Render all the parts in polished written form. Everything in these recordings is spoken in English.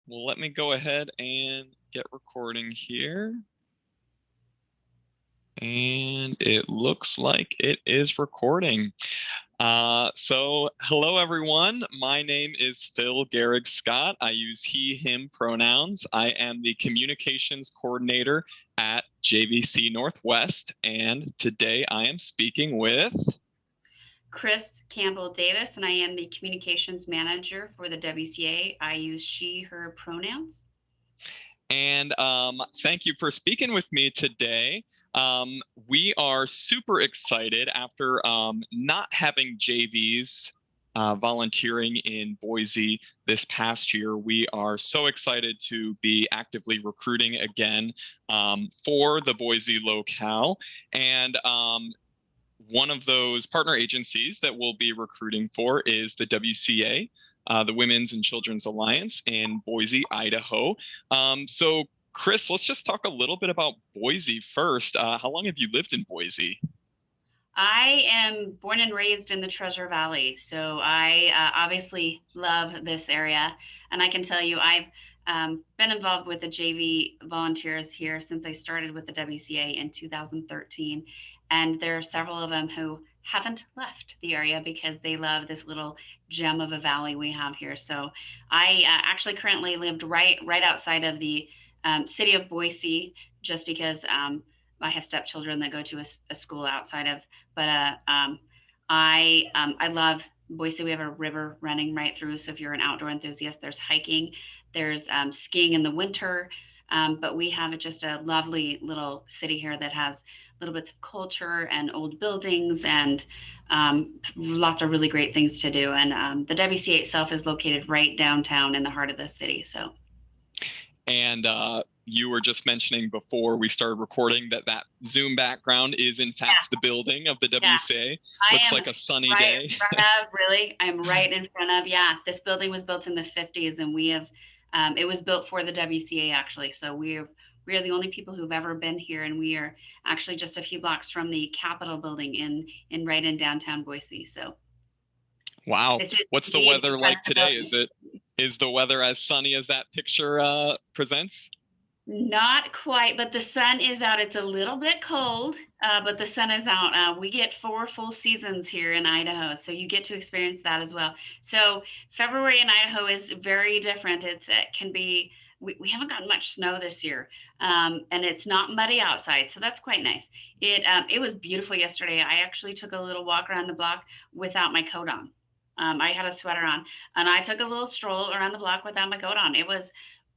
Well, let me go ahead and get recording here. And it looks like it is recording. So hello everyone. My name is Phil Gerigscott. I use he, him pronouns. I am the communications coordinator at JVC Northwest. And today I am speaking with Chris Campbell-Davis, and I am the communications manager for the WCA. I use she, her pronouns. And thank you for speaking with me today. We are super excited after not having JVs volunteering in Boise this past year. We are so excited to be actively recruiting again for the Boise locale. And one of those partner agencies that we'll be recruiting for is the WCA, the Women's and Children's Alliance in Boise, Idaho. So, Chris, let's just talk a little bit about Boise first. How long have you lived in Boise? I am born and raised in the Treasure Valley, so I obviously love this area. And I can tell you, I've been involved with the JV volunteers here since I started with the WCA in 2013. And there are several of them who haven't left the area because they love this little gem of a valley we have here. So I actually currently lived right outside of the city of Boise, just because I have stepchildren that go to a school outside of, but I love Boise. We have a river running right through. So if you're an outdoor enthusiast, there's hiking, there's skiing in the winter. But we have just a lovely little city here that has little bits of culture and old buildings and lots of really great things to do. And the WCA itself is located right downtown in the heart of the city. So And you were just mentioning before we started recording that that Zoom background is in yeah, fact the building of the yeah. WCA. I Looks am like a sunny right day. in front of, really, I'm right in front of, yeah, this building was built in the 50s and we have, it was built for the WCA actually. So we are the only people who've ever been here, and we are actually just a few blocks from the Capitol building in right in downtown Boise. So Wow. this is What's the indeed the weather front like of the today? building. Is the weather as sunny as that picture presents? Not quite, but the sun is out. It's a little bit cold, but the sun is out. We get 4 full seasons here in Idaho, so you get to experience that as well. So February in Idaho is very different. It can be. We haven't gotten much snow this year, and it's not muddy outside, so that's quite nice. It was beautiful yesterday. I actually took a little walk around the block without my coat on. I had a sweater on, and I took a little stroll around the block without my coat on. It was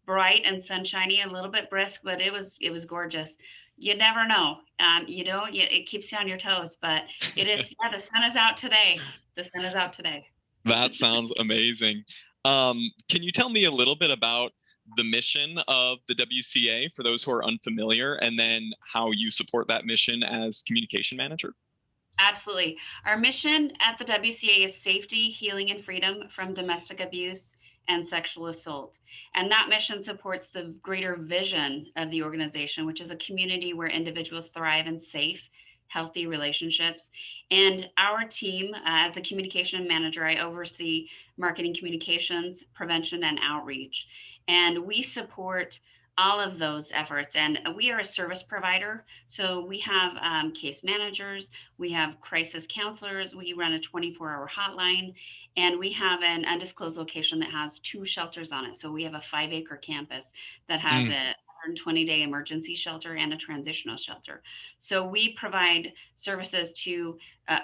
bright and sunshiny, a little bit brisk, but it was gorgeous. You never know. It keeps you on your toes, but it is. Yeah, the sun is out today. The sun is out today. That sounds amazing. Can you tell me a little bit about the mission of the WCA for those who are unfamiliar, and then how you support that mission as communication manager? Absolutely. Our mission at the WCA is safety, healing, and freedom from domestic abuse and sexual assault. And that mission supports the greater vision of the organization, which is a community where individuals thrive in safe, healthy relationships. And our team, as the communication manager, I oversee marketing communications, prevention, and outreach. And we support all of those efforts. And we are a service provider. So we have case managers, we have crisis counselors, we run a 24-hour hotline, and we have an undisclosed location that has 2 shelters on it. So we have a 5-acre campus that has Mm. a 120-day emergency shelter and a transitional shelter. So we provide services to,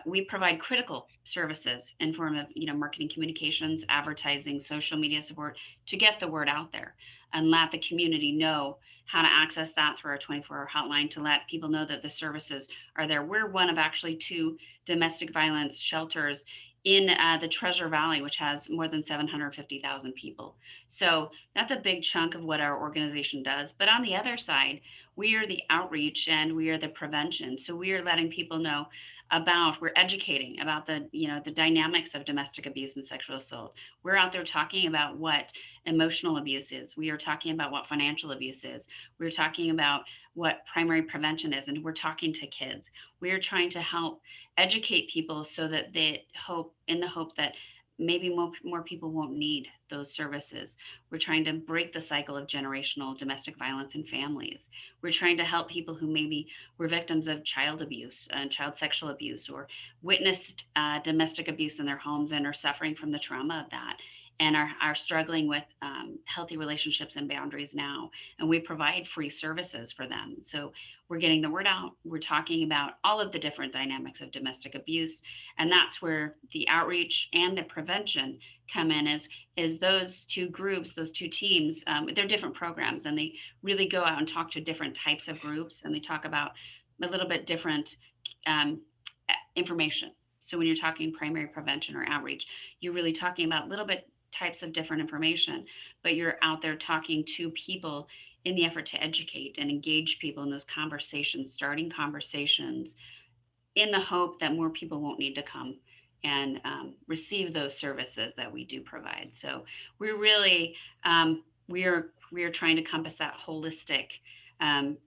we provide critical services in form of, marketing communications, advertising, social media support to get the word out there and let the community know how to access that through our 24-hour hotline, to let people know that the services are there. We're one of actually 2 domestic violence shelters in the Treasure Valley, which has more than 750,000 people. So that's a big chunk of what our organization does. But on the other side, we are the outreach and we are the prevention. So we are letting people know about, we're educating about the dynamics of domestic abuse and sexual assault. We're out there talking about what emotional abuse is. We are talking about what financial abuse is. We're talking about what primary prevention is, and we're talking to kids. We are trying to help educate people so that they hope, in the hope that maybe more people won't need those services. We're trying to break the cycle of generational domestic violence in families. We're trying to help people who maybe were victims of child abuse and child sexual abuse, or witnessed domestic abuse in their homes and are suffering from the trauma of that, and are struggling with healthy relationships and boundaries now. And we provide free services for them. So we're getting the word out. We're talking about all of the different dynamics of domestic abuse. And that's where the outreach and the prevention come in, is those two groups, those two teams. They're different programs, and they really go out and talk to different types of groups, and they talk about a little bit different um, information. So when you're talking primary prevention or outreach, you're really talking about little bit types of different information, but you're out there talking to people in the effort to educate and engage people in those conversations, starting conversations in the hope that more people won't need to come and receive those services that we do provide. So we're really we are trying to compass that holistic um,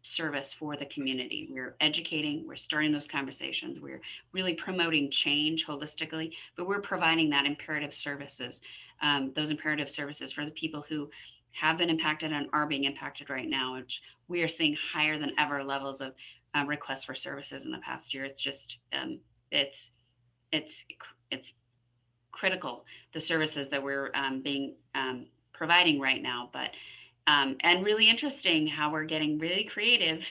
service for the community. We're educating, we're starting those conversations, we're really promoting change holistically, but we're providing that imperative services, those imperative services for the people who have been impacted and are being impacted right now, which we are seeing higher than ever levels of requests for services in the past year. It's just it's it's it's critical, the services that we're being providing right now. But and really interesting how we're getting really creative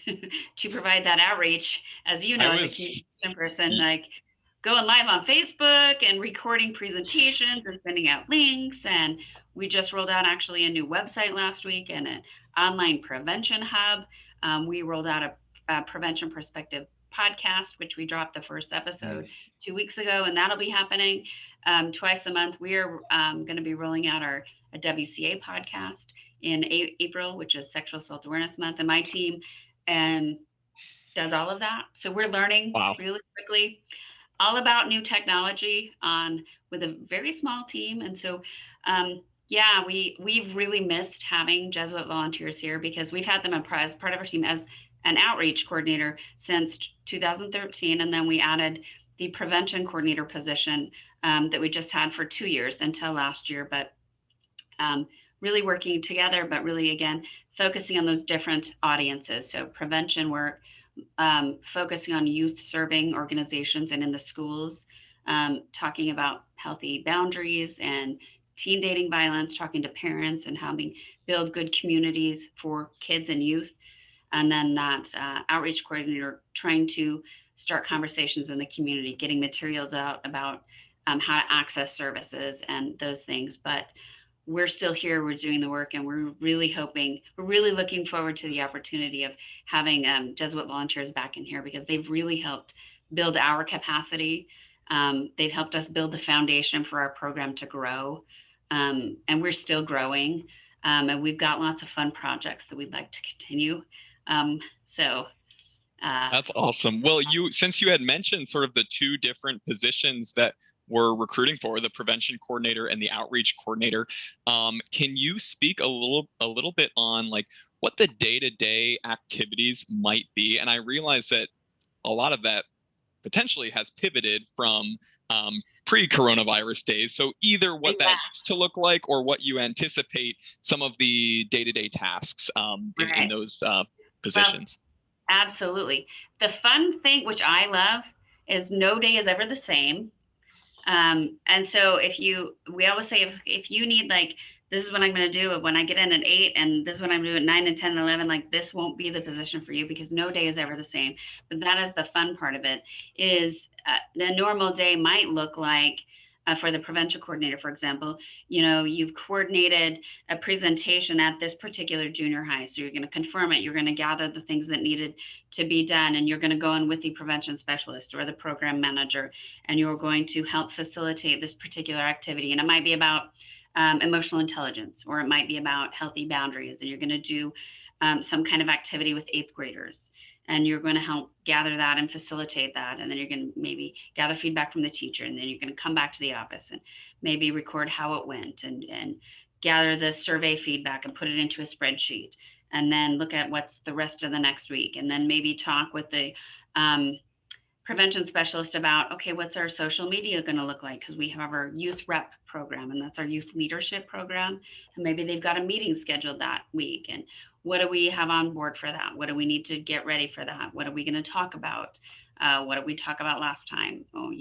to provide that outreach, as you I know, as a was communication person, like going live on Facebook and recording presentations and sending out links. And we just rolled out actually a new website last week and an online prevention hub. We rolled out a prevention perspective podcast, which we dropped the first episode 2 weeks ago, and that'll be happening twice a month. We are going to be rolling out our a WCA podcast in April, which is Sexual Assault Awareness Month, and my team does all of that. So we're learning wow. really quickly all about new technology on with a very small team. And so yeah, we've really missed having Jesuit volunteers here, because we've had them as part of our team as an outreach coordinator since 2013, and then we added the prevention coordinator position that we just had for 2 years until last year. But really working together, but really again focusing on those different audiences. So prevention work, focusing on youth serving organizations and in the schools, talking about healthy boundaries and teen dating violence, talking to parents and how we build good communities for kids and youth. And then that outreach coordinator trying to start conversations in the community, getting materials out about how to access services and those things. But we're still here, we're doing the work, and we're really looking forward to the opportunity of having Jesuit volunteers back in here, because they've really helped build our capacity. They've helped us build the foundation for our program to grow, and we're still growing. And we've got lots of fun projects that we'd like to continue. That's awesome. Well, since you had mentioned sort of the two different positions that we're recruiting for, the prevention coordinator and the outreach coordinator, can you speak a little bit on like what the day-to-day activities might be? And I realize that a lot of that potentially has pivoted from pre-coronavirus days. So either what that used to look like or what you anticipate some of the day-to-day tasks in those positions. Well, absolutely. The fun thing, which I love, is no day is ever the same. And so we always say, if you need like, this is what I'm going to do when I get in at 8, and this is what I'm doing at 9 and 10 and 11, like this won't be the position for you, because no day is ever the same. But that is the fun part of it, is a normal day might look like, for the prevention coordinator, for example, you've coordinated a presentation at this particular junior high. So you're going to confirm it. You're going to gather the things that needed to be done. And you're going to go in with the prevention specialist or the program manager, and you're going to help facilitate this particular activity. And it might be about emotional intelligence, or it might be about healthy boundaries. And you're going to do some kind of activity with 8th graders. And you're going to help gather that and facilitate that. And then you're going to maybe gather feedback from the teacher. And then you're going to come back to the office and maybe record how it went, and gather the survey feedback and put it into a spreadsheet. And then look at what's the rest of the next week. And then maybe talk with the prevention specialist about, okay, what's our social media going to look like? Because we have our youth rep program, and that's our youth leadership program. And maybe they've got a meeting scheduled that week. And what do we have on board for that? What do we need to get ready for that? What are we going to talk about? What did we talk about last time? Oh,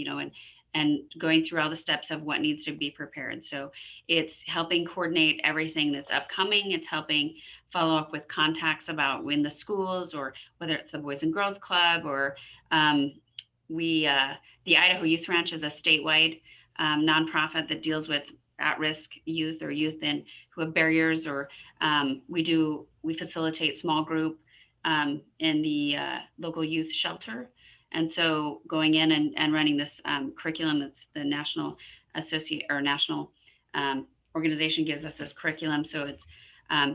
and going through all the steps of what needs to be prepared. So it's helping coordinate everything that's upcoming. It's helping follow up with contacts about in the schools, or whether it's the Boys and Girls Club, or um, the Idaho Youth Ranch is a statewide nonprofit that deals with at-risk youth, or youth who have barriers, or we facilitate small group in the local youth shelter. And so going in and running this curriculum, that's the national national organization gives us this curriculum. So it's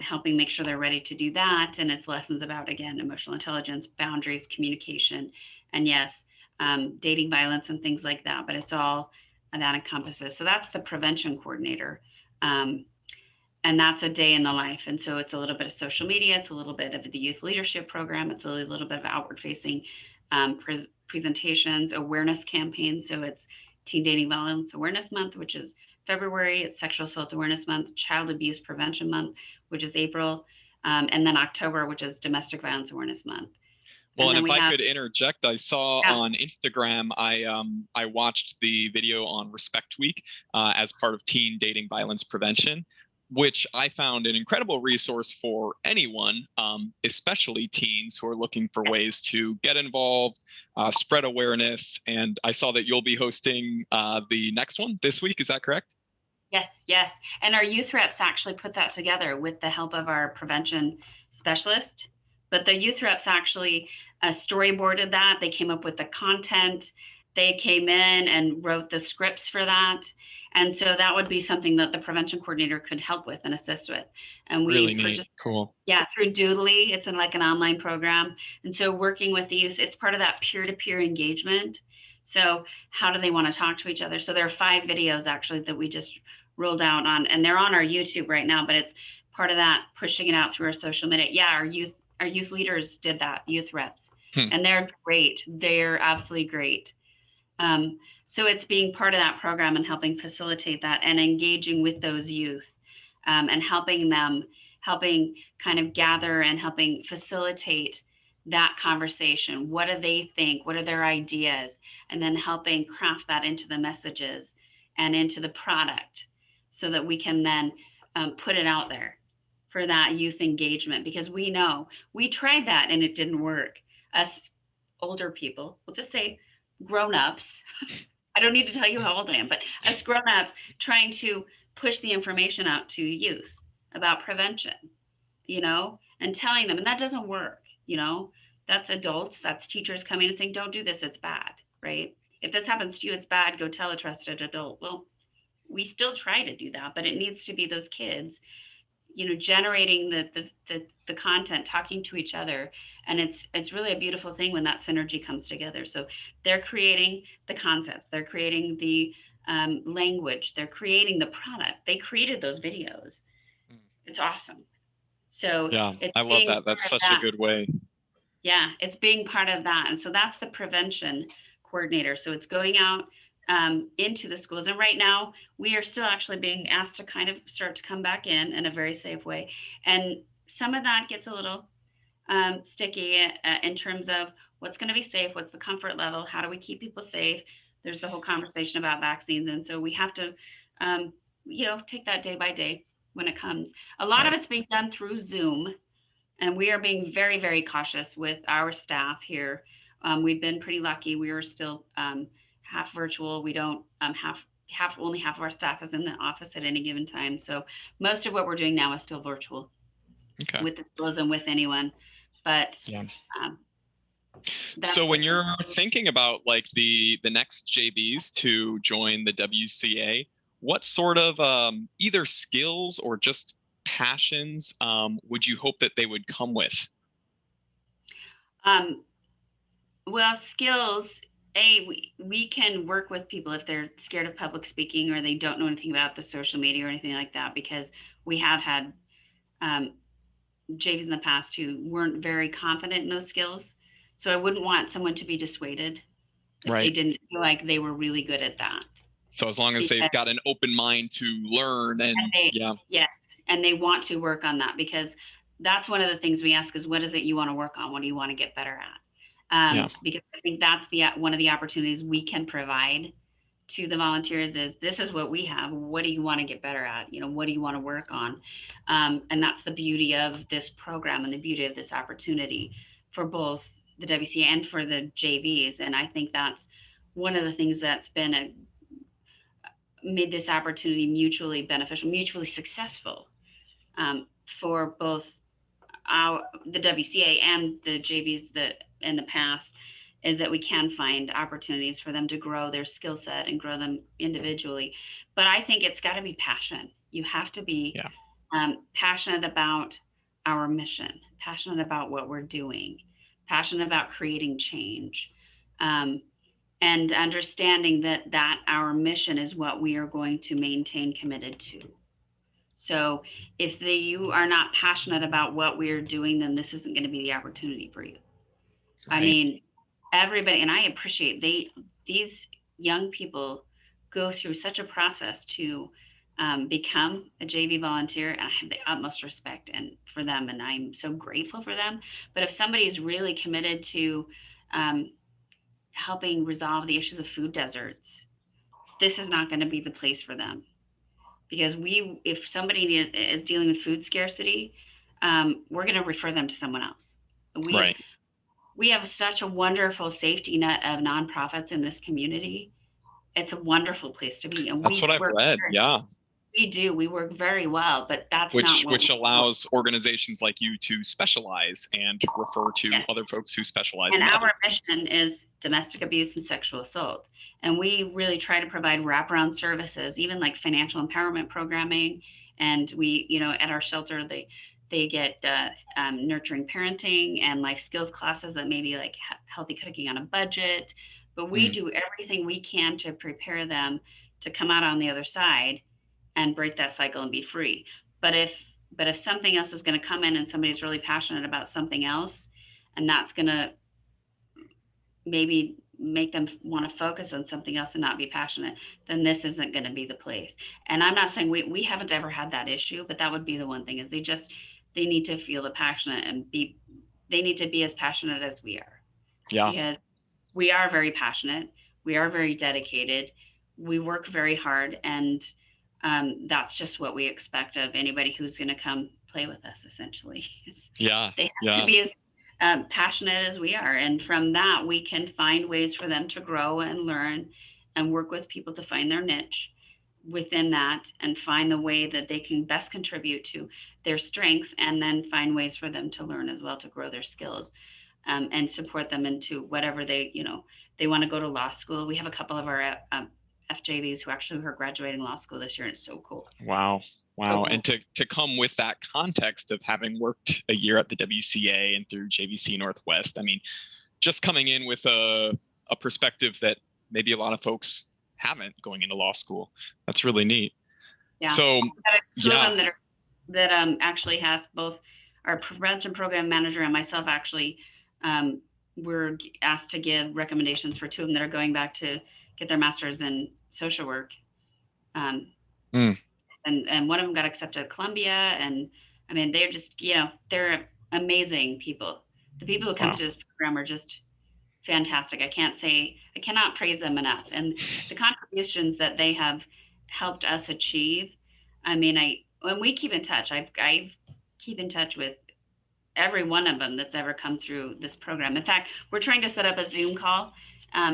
helping make sure they're ready to do that. And it's lessons about, again, emotional intelligence, boundaries, communication, and yes, dating violence and things like that. But it's all that encompasses. So that's the prevention coordinator. And that's a day in the life. And so it's a little bit of social media. It's a little bit of the youth leadership program. It's a little bit of outward facing presentations, awareness campaigns. So it's Teen Dating Violence Awareness Month, which is February. It's Sexual Assault Awareness Month, Child Abuse Prevention Month, which is April, and then October, which is Domestic Violence Awareness Month. Well, and if I could interject, I saw on Instagram, I watched the video on Respect Week as part of Teen Dating Violence Prevention, which I found an incredible resource for anyone, especially teens who are looking for ways to get involved, spread awareness. And I saw that you'll be hosting the next one this week. Is that correct? Yes, yes. And our youth reps actually put that together with the help of our prevention specialist. But the youth reps actually storyboarded that. They came up with the content. They came in and wrote the scripts for that. And so that would be something that the prevention coordinator could help with and assist with. And we really neat. Cool. Yeah, through Doodly. It's like an online program. And so working with the youth, it's part of that peer-to-peer engagement. So how do they want to talk to each other? So there are 5 videos actually that we just rolled out on, and they're on our YouTube right now, but it's part of that pushing it out through our social media. Yeah, our youth leaders did that, youth reps. And they're great. They're absolutely great. So it's being part of that program and helping facilitate that and engaging with those youth, and helping kind of gather and helping facilitate that conversation. What do they think? What are their ideas? And then helping craft that into the messages and into the product so that we can then put it out there for that youth engagement. Because we know we tried that and it didn't work. Us older people, we'll just say grown-ups, I don't need to tell you how old I am, but us grown-ups trying to push the information out to youth about prevention, and telling them, and that doesn't work. That's adults, that's teachers coming and saying, don't do this, it's bad, right? If this happens to you, it's bad, go tell a trusted adult. Well, we still try to do that, but it needs to be those kids, generating the content, talking to each other. And it's really a beautiful thing when that synergy comes together. So they're creating the concepts, they're creating the language, they're creating the product. They created those videos. It's awesome. So yeah, I love that. That's such a good way. Yeah, it's being part of that. And so that's the prevention coordinator. So it's going out into the schools. And right now we are still actually being asked to kind of start to come back in a very safe way. And some of that gets a little sticky in terms of what's going to be safe, what's the comfort level, how do we keep people safe? There's the whole conversation about vaccines. And so we have to, take that day by day when it comes. A lot of it's being done through Zoom, and we are being very, very cautious with our staff here. We've been pretty lucky. We are still half virtual. We don't only half of our staff is in the office at any given time. So most of what we're doing now is still virtual with the schools and with anyone. But so when you're thinking about like the next JBs to join the WCA, what sort of either skills or just passions would you hope that they would come with? Well, skills. We can work with people if they're scared of public speaking or they don't know anything about the social media or anything like that, because we have had JVs in the past who weren't very confident in those skills. So I wouldn't want someone to be dissuaded if they didn't feel like they were really good at that. So as long as they've got an open mind to learn and yes, and they want to work on that, because that's one of the things we ask is, what is it you want to work on? What do you want to get better at? Because I think that's one of the opportunities we can provide to the volunteers is, this is what we have. What do you want to get better at? What do you want to work on? And that's the beauty of this program and the beauty of this opportunity for both the WCA and for the JVs. And I think that's one of the things that's been made this opportunity mutually beneficial, mutually successful for both the WCA and the JVs that in the past, is that we can find opportunities for them to grow their skill set and grow them individually. But I think it's got to be passion. You have to be passionate about our mission, passionate about what we're doing, passionate about creating change, and understanding that our mission is what we are going to maintain committed to. So if you are not passionate about what we're doing, then this isn't going to be the opportunity for you. Right. I mean, everybody, and I appreciate these young people go through such a process to become a JV volunteer, and I have the utmost respect for them, and I'm so grateful for them. But if somebody is really committed to helping resolve the issues of food deserts, this is not going to be the place for them. Because if somebody is dealing with food scarcity, we're going to refer them to someone else. We have such a wonderful safety net of nonprofits in this community. It's a wonderful place to be. And that's what I've read. We do. We work very well, but that's which allows organizations like you to specialize and refer to other folks who specialize. And our mission is domestic abuse and sexual assault. And we really try to provide wraparound services, even like financial empowerment programming. And we, at our shelter, they get nurturing parenting and life skills classes that may be like healthy cooking on a budget. But we do everything we can to prepare them to come out on the other side and break that cycle and be free. But if something else is going to come in and somebody's really passionate about something else, and that's going to maybe make them want to focus on something else and not be passionate, then this isn't going to be the place. And I'm not saying we haven't ever had that issue, but that would be the one thing, is they need to feel the passionate and they need to be as passionate as we are. Because we are very passionate. We are very dedicated. We work very hard, and that's just what we expect of anybody who's going to come play with us, essentially. They have to be as passionate as we are. And from that, we can find ways for them to grow and learn and work with people to find their niche within that, and find the way that they can best contribute to their strengths, and then find ways for them to learn as well, to grow their skills, and support them into whatever they want to go to law school. We have a couple of our FJVs who are graduating law school this year, and it's so cool. Wow. And to come with that context of having worked a year at the WCA and through JVC Northwest, I mean, just coming in with a perspective that maybe a lot of folks haven't going into law school. That's really neat. So that actually has both our prevention program manager and myself actually we're asked to give recommendations for two of them that are going back to get their master's in social work. And one of them got accepted at Columbia, and I mean, they're just, they're amazing people. The people who come to this program are just fantastic. I cannot praise them enough. And the contributions that they have helped us achieve. I mean, when we keep in touch, I keep in touch with every one of them that's ever come through this program. In fact, we're trying to set up a Zoom call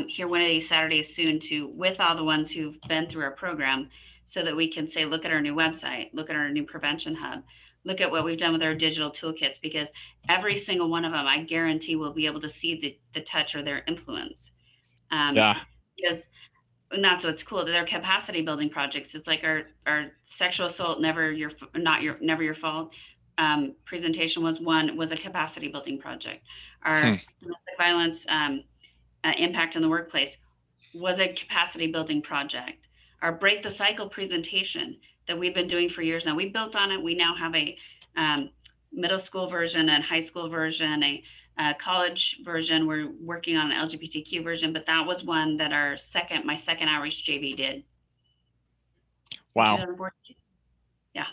here one of these Saturdays soon with all the ones who've been through our program, so that we can say, look at our new website, look at our new prevention hub, look at what we've done with our digital toolkits, because every single one of them, I guarantee, will be able to see the touch or their influence. Because, and that's what's cool. They're capacity building projects. It's like our sexual assault, never your fault presentation was a capacity building project. Our domestic violence impact in the workplace was a capacity building project. Our Break the Cycle presentation that we've been doing for years now, we built on it. We now have a middle school version and high school version, college version. We're working on an LGBTQ version, but that was one that my second outreach JV did. Wow. 2014. Yeah.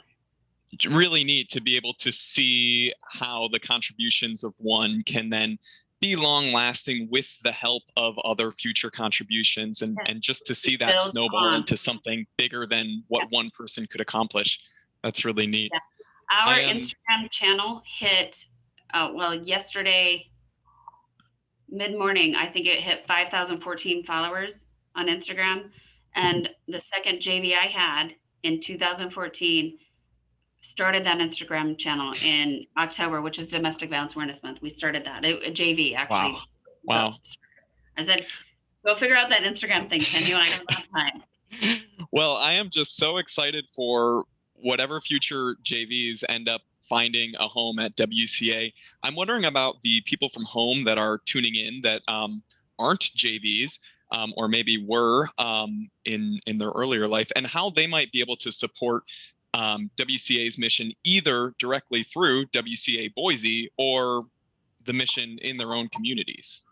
Really neat to be able to see how the contributions of one can then be long lasting with the help of other future contributions, and just to see that snowball into something bigger than what one person could accomplish. That's really neat. Yeah. Our Instagram channel hit, yesterday mid-morning, I think it hit 5,014 followers on Instagram. And the second JV I had in 2014 started that Instagram channel in October, which is Domestic Violence Awareness Month. We started that, a JV actually. Wow. I said, go figure out that Instagram thing, Ken. You and I don't have time. Well, I am just so excited for whatever future JVs end up finding a home at WCA. I'm wondering about the people from home that are tuning in that aren't JVs, or maybe were in their earlier life, and how they might be able to support WCA's mission either directly through WCA Boise or the mission in their own communities.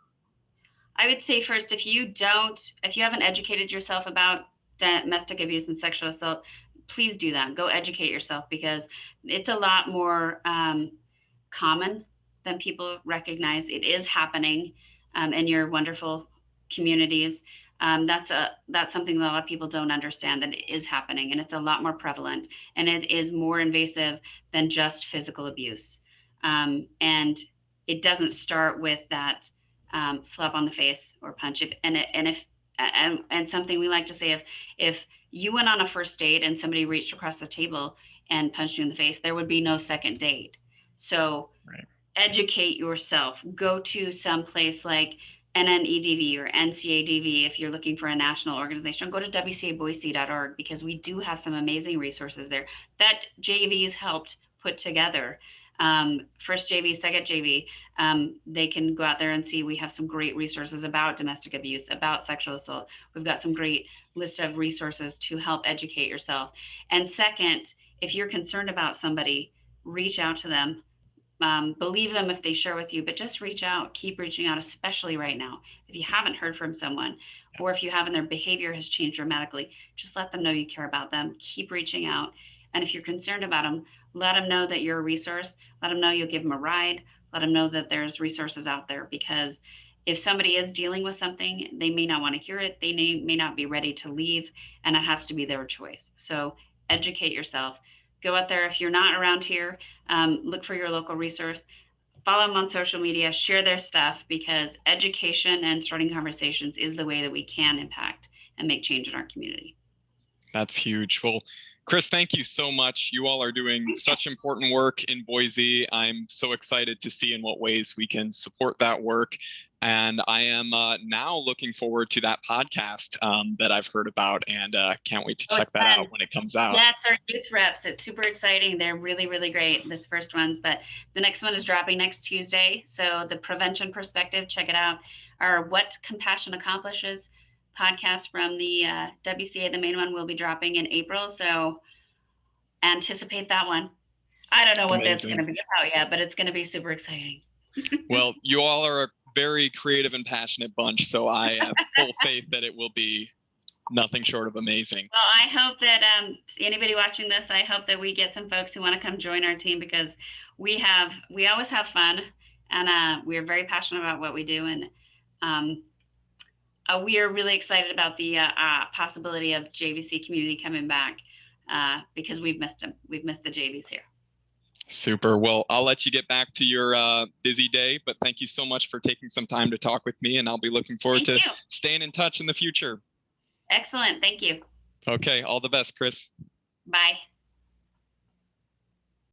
I would say first, if you haven't educated yourself about domestic abuse and sexual assault, please do that. Go educate yourself, because it's a lot more common than people recognize. It is happening in your wonderful communities. That's something that a lot of people don't understand, that it is happening, and it's a lot more prevalent, and it is more invasive than just physical abuse. And it doesn't start with that slap on the face or punch. And something we like to say, if you went on a first date and somebody reached across the table and punched you in the face, there would be no second date. So Educate yourself. Go to some place like NNEDV or NCADV if you're looking for a national organization. Go to WCABoise.org, because we do have some amazing resources there that JVs helped put together. First JV, second JV, they can go out there and see. We have some great resources about domestic abuse, about sexual assault. We've got some great list of resources to help educate yourself. And second, if you're concerned about somebody, reach out to them. Believe them if they share with you, but just reach out. Keep reaching out, especially right now. If you haven't heard from someone, or if you haven't, their behavior has changed dramatically, just let them know you care about them. Keep reaching out. And if you're concerned about them, let them know that you're a resource. Let them know you'll give them a ride. Let them know that there's resources out there, because if somebody is dealing with something, they may not want to hear it. They may not be ready to leave, and it has to be their choice. So educate yourself. Go out there. If you're not around here, look for your local resource. Follow them on social media. Share their stuff, because education and starting conversations is the way that we can impact and make change in our community. That's huge. Well, Chris, thank you so much. You all are doing such important work in Boise. I'm so excited to see in what ways we can support that work. And I am now looking forward to that podcast that I've heard about, and can't wait to check that out when it comes out. Yeah, it's our youth reps. It's super exciting. They're really, really great, this first one's, but the next one is dropping next Tuesday. So the prevention perspective, check it out. Our What Compassion Accomplishes podcast from the WCA, the main one, will be dropping in April. So anticipate that one. I don't know what that's going to be about yet, but it's going to be super exciting. Well, you all are a very creative and passionate bunch, so I have full faith that it will be nothing short of amazing. Well, I hope that anybody watching this, I hope that we get some folks who want to come join our team, because we always have fun, and we are very passionate about what we do, and we are really excited about the possibility of JVC community coming back, because we've missed them. We've missed the JVs here. Super. Well, I'll let you get back to your busy day, but thank you so much for taking some time to talk with me, and I'll be looking forward to staying in touch in the future. Excellent. Thank you. Okay. All the best, Chris. Bye.